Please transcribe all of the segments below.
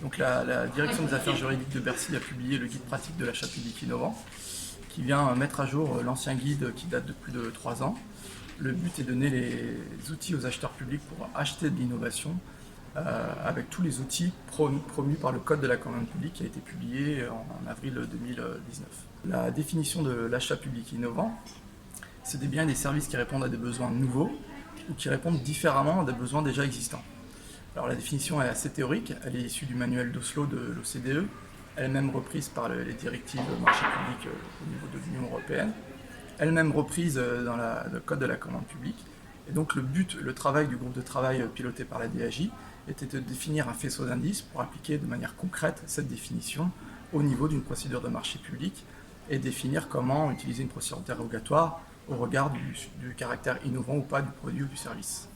Donc la direction des affaires juridiques de Bercy a publié le guide pratique de l'achat public innovant, qui vient mettre à jour l'ancien guide qui date de plus de 3 ans. Le but est de donner les outils aux acheteurs publics pour acheter de l'innovation, avec tous les outils promus par le Code de la commande publique qui a été publié en avril 2019. La définition de l'achat public innovant, c'est des biens et des services qui répondent à des besoins nouveaux ou qui répondent différemment à des besoins déjà existants. Alors la définition est assez théorique, elle est issue du manuel d'Oslo de l'OCDE, elle-même reprise par les directives marché public au niveau de l'Union européenne, elle-même reprise dans le Code de la commande publique. Et donc le travail du groupe de travail piloté par la DAJ était de définir un faisceau d'indices pour appliquer de manière concrète cette définition au niveau d'une procédure de marché public et définir comment utiliser une procédure dérogatoire au regard du caractère innovant ou pas du produit ou du service.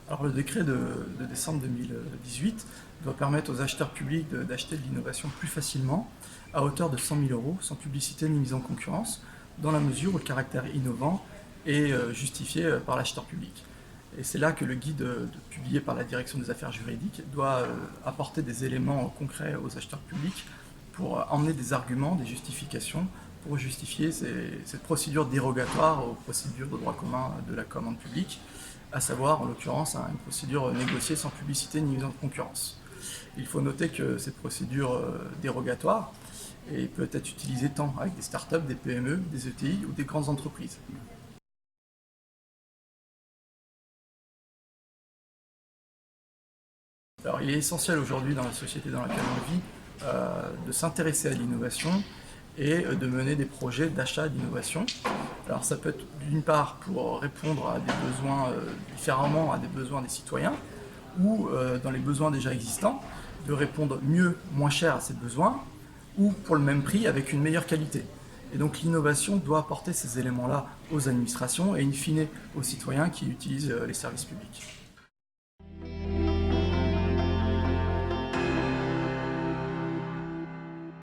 Alors le décret de décembre 2018 doit permettre aux acheteurs publics d'acheter de l'innovation plus facilement, à hauteur de 100 000 €, sans publicité ni mise en concurrence, dans la mesure où le caractère innovant est justifié par l'acheteur public. Et c'est là que le guide publié par la direction des affaires juridiques doit apporter des éléments concrets aux acheteurs publics pour emmener des arguments, des justifications, pour justifier cette procédure dérogatoire aux procédures de droit commun de la commande publique, à savoir en l'occurrence une procédure négociée sans publicité ni mise en concurrence. Il faut noter que cette procédure dérogatoire peut être utilisée tant avec des startups, des PME, des ETI ou des grandes entreprises. Alors, il est essentiel aujourd'hui dans la société dans laquelle on vit de s'intéresser à l'innovation et de mener des projets d'achat d'innovation. Alors ça peut être d'une part pour répondre à des besoins différemment à des besoins des citoyens ou dans les besoins déjà existants, de répondre mieux, moins cher à ces besoins ou pour le même prix avec une meilleure qualité. Et donc l'innovation doit apporter ces éléments-là aux administrations et in fine aux citoyens qui utilisent les services publics.